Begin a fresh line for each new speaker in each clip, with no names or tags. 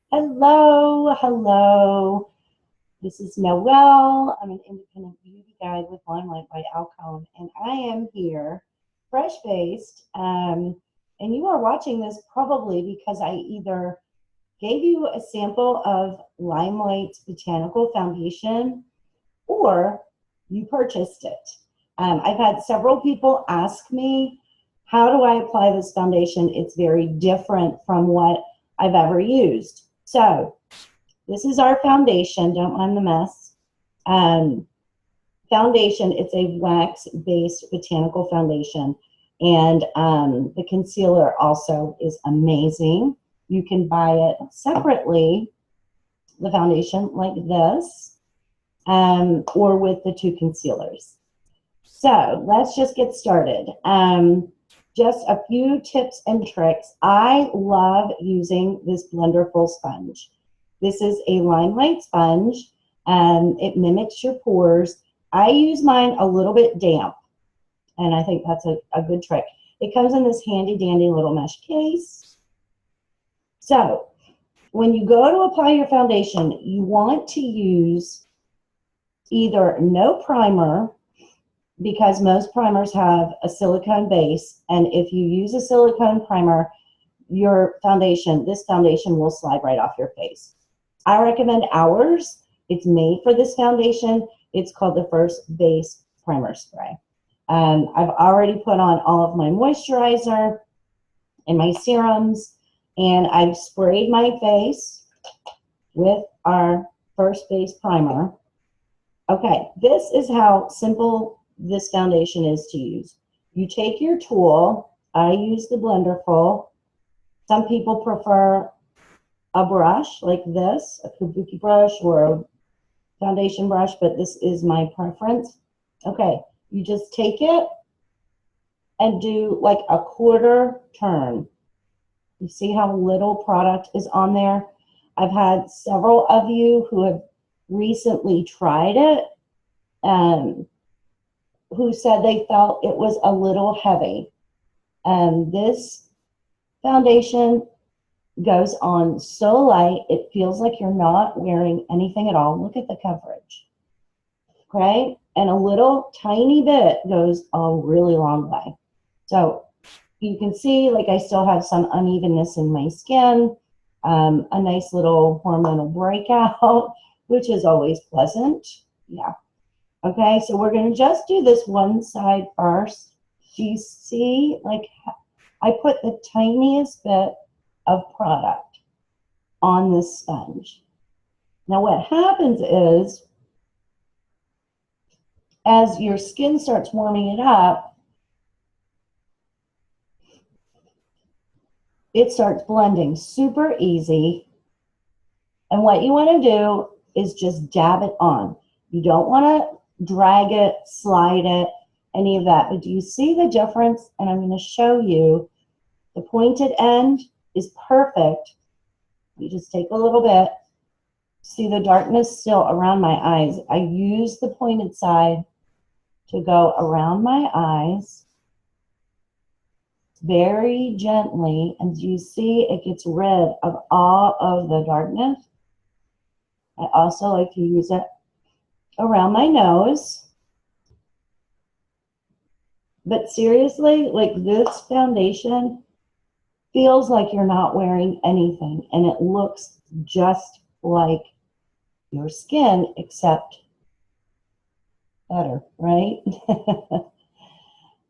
Hello, hello. This is Noelle. I'm an independent beauty guide with LimeLight by Alcone, and I am here, fresh-faced. And you are watching this probably because I either gave you a sample of LimeLight Botanical Foundation or you purchased it. I've had several people ask me, how do I apply this foundation? It's very different from what I've ever used. So this is our foundation. Don't mind the mess. Foundation, it's a wax-based botanical foundation. And the concealer also is amazing. You can buy it separately, the foundation like this, or with the two concealers. So let's just get started. Just a few tips and tricks. I love using this Blenderful sponge. This is a LimeLight sponge. It mimics your pores. I use mine a little bit damp, and I think that's a good trick. It comes in this handy dandy little mesh case. So when you go to apply your foundation, you want to use either no primer, because most primers have a silicone base, and if you use a silicone primer, this foundation will slide right off your face. I recommend ours. It's made for this foundation. It's called the First Base Primer Spray. I've already put on all of my moisturizer and my serums, and I've sprayed my face with our First Base Primer. Okay, this is how simple this foundation is to use. You take your tool. I use the Blenderful. Some people prefer a brush like this, a kabuki brush or a foundation brush, but this is my preference. Okay, you just take it and do like a quarter turn. You see how little product is on there? I've had several of you who have recently tried it who said they felt it was a little heavy. This foundation goes on so light, it feels like you're not wearing anything at all. Look at the coverage, okay? And a little tiny bit goes a really long way. So you can see, like, I still have some unevenness in my skin, a nice little hormonal breakout, which is always pleasant. Yeah. Okay, so we're going to just do this one side first. Do you see, like, I put the tiniest bit of product on this sponge. Now what happens is, as your skin starts warming it up, it starts blending super easy. And what you want to do is just dab it on. You don't want to drag it, slide it, any of that. But do you see the difference? And I'm going to show you. The pointed end is perfect. You just take a little bit. See the darkness still around my eyes. I use the pointed side to go around my eyes very gently. And you see it gets rid of all of the darkness. I also like to use it around my nose. But seriously, like, this foundation feels like you're not wearing anything, and it looks just like your skin, except better, right?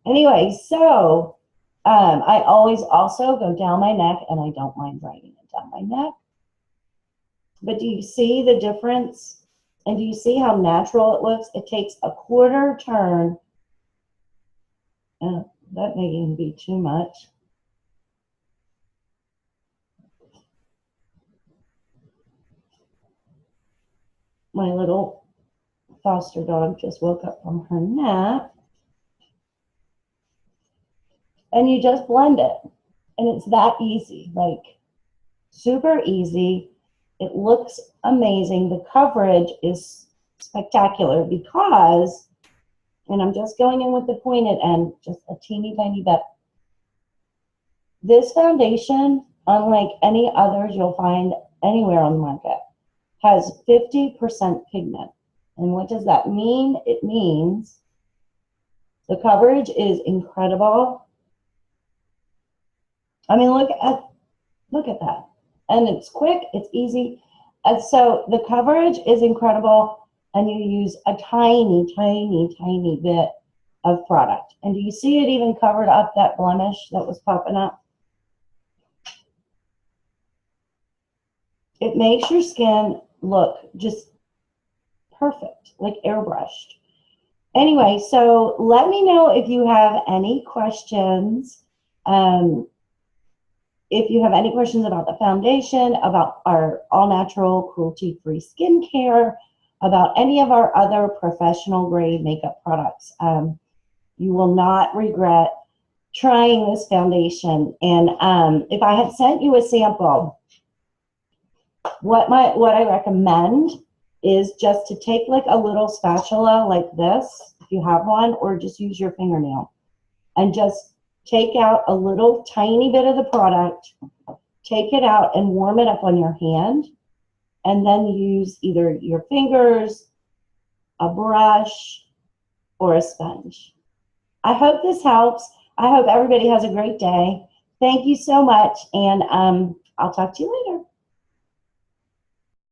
Anyway, so I always also go down my neck, and I don't mind dragging it down my neck. But do you see the difference? And do you see how natural it looks? It takes a quarter turn. That may even be too much. My little foster dog just woke up from her nap. And you just blend it. And it's that easy, like super easy. It looks amazing. The coverage is spectacular because, and I'm just going in with the pointed end, just a teeny tiny bit. This foundation, unlike any others you'll find anywhere on the market, has 50% pigment. And what does that mean? It means the coverage is incredible. I mean, look at that. And it's quick, it's easy. And so the coverage is incredible, and you use a tiny, tiny, tiny bit of product. And do you see it even covered up that blemish that was popping up? It makes your skin look just perfect, like airbrushed. Anyway, so let me know if you have any questions. If you have any questions about the foundation, about our all-natural, cruelty-free skincare, about any of our other professional-grade makeup products, you will not regret trying this foundation. And if I had sent you a sample, what I recommend is just to take like a little spatula like this, if you have one, or just use your fingernail and just take out a little tiny bit of the product, take it out and warm it up on your hand, and then use either your fingers, a brush, or a sponge. I hope this helps. I hope everybody has a great day. Thank you so much, and I'll talk to you later.